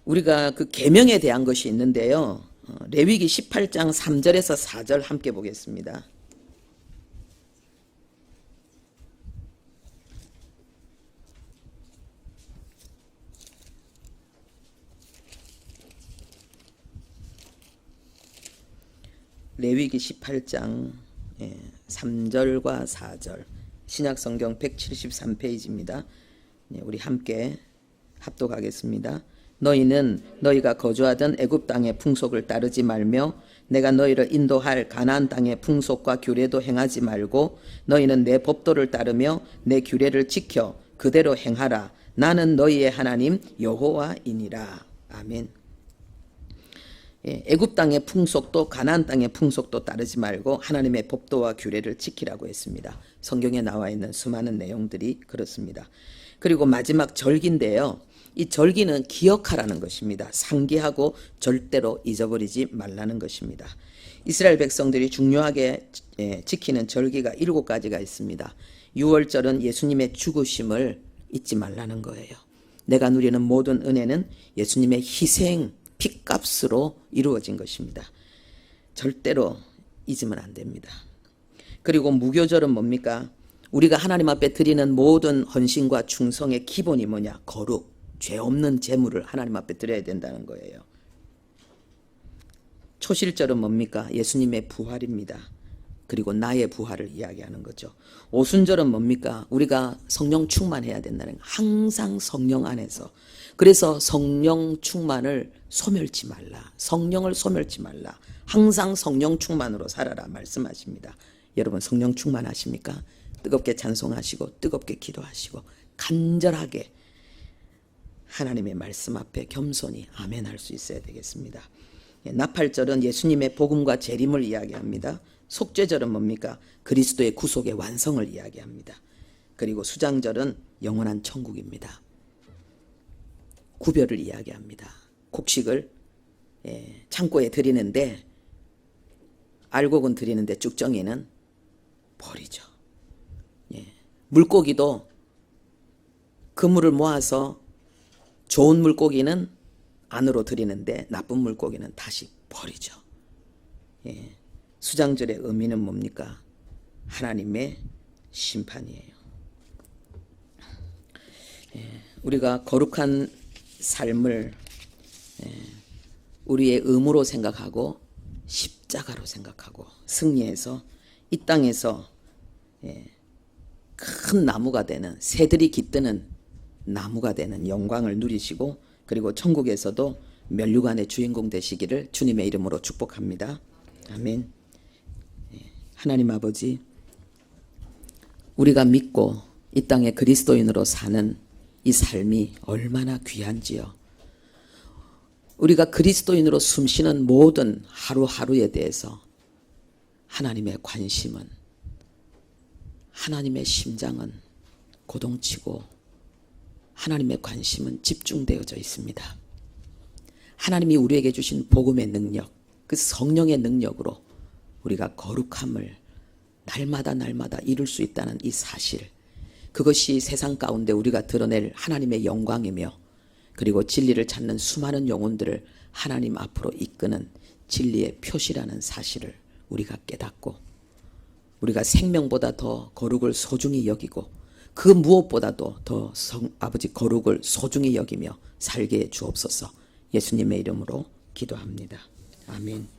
우리가 그 계명에 대한 것이 있는데요. 레위기 18장 3절에서 4절 함께 보겠습니다. 레위기 18장 3절과 4절, 신약성경 173페이지입니다. 우리 함께 합독하겠습니다. 너희는 너희가 거주하던 애굽 땅의 풍속을 따르지 말며 내가 너희를 인도할 가나안 땅의 풍속과 규례도 행하지 말고 너희는 내 법도를 따르며 내 규례를 지켜 그대로 행하라. 나는 너희의 하나님 여호와이니라. 아멘. 애굽 땅의 풍속도 가나안 땅의 풍속도 따르지 말고 하나님의 법도와 규례를 지키라고 했습니다. 성경에 나와 있는 수많은 내용들이 그렇습니다. 그리고 마지막 절기인데요. 이 절기는 기억하라는 것입니다. 상기하고 절대로 잊어버리지 말라는 것입니다. 이스라엘 백성들이 중요하게 지키는 절기가 7가지가 있습니다. 유월절은 예수님의 죽으심을 잊지 말라는 거예요. 내가 누리는 모든 은혜는 예수님의 희생, 피값으로 이루어진 것입니다. 절대로 잊으면 안 됩니다. 그리고 무교절은 뭡니까? 우리가 하나님 앞에 드리는 모든 헌신과 충성의 기본이 뭐냐? 거룩, 죄 없는 제물을 하나님 앞에 드려야 된다는 거예요. 초실절은 뭡니까? 예수님의 부활입니다. 그리고 나의 부활을 이야기하는 거죠. 오순절은 뭡니까? 우리가 성령 충만해야 된다는 거예요. 항상 성령 안에서. 그래서 성령 충만을 소멸치 말라. 성령을 소멸치 말라. 항상 성령 충만으로 살아라 말씀하십니다. 여러분 성령 충만하십니까? 뜨겁게 찬송하시고 뜨겁게 기도하시고 간절하게 하나님의 말씀 앞에 겸손히 아멘 할 수 있어야 되겠습니다. 나팔절은 예수님의 복음과 재림을 이야기합니다. 속죄절은 뭡니까? 그리스도의 구속의 완성을 이야기합니다. 그리고 수장절은 영원한 천국입니다. 구별을 이야기합니다. 곡식을 창고에 드리는데 알곡은 드리는데 쭉정이는 버리죠. 물고기도 그물을 모아서 좋은 물고기는 안으로 드리는데 나쁜 물고기는 다시 버리죠. 수장절의 의미는 뭡니까? 하나님의 심판이에요. 우리가 거룩한 삶을 우리의 의무로 생각하고 십자가로 생각하고 승리해서 이 땅에서 큰 나무가 되는, 새들이 깃드는 나무가 되는 영광을 누리시고 그리고 천국에서도 면류관의 주인공 되시기를 주님의 이름으로 축복합니다. 아멘. 하나님 아버지, 우리가 믿고 이 땅에 그리스도인으로 사는 이 삶이 얼마나 귀한지요. 우리가 그리스도인으로 숨쉬는 모든 하루하루에 대해서 하나님의 관심은, 하나님의 심장은 고동치고 하나님의 관심은 집중되어져 있습니다. 하나님이 우리에게 주신 복음의 능력, 그 성령의 능력으로 우리가 거룩함을 날마다 날마다 이룰 수 있다는 이 사실, 그것이 세상 가운데 우리가 드러낼 하나님의 영광이며, 그리고 진리를 찾는 수많은 영혼들을 하나님 앞으로 이끄는 진리의 표시라는 사실을 우리가 깨닫고, 우리가 생명보다 더 거룩을 소중히 여기고 그 무엇보다도 더 아버지 거룩을 소중히 여기며 살게 해 주옵소서. 예수님의 이름으로 기도합니다. 아멘.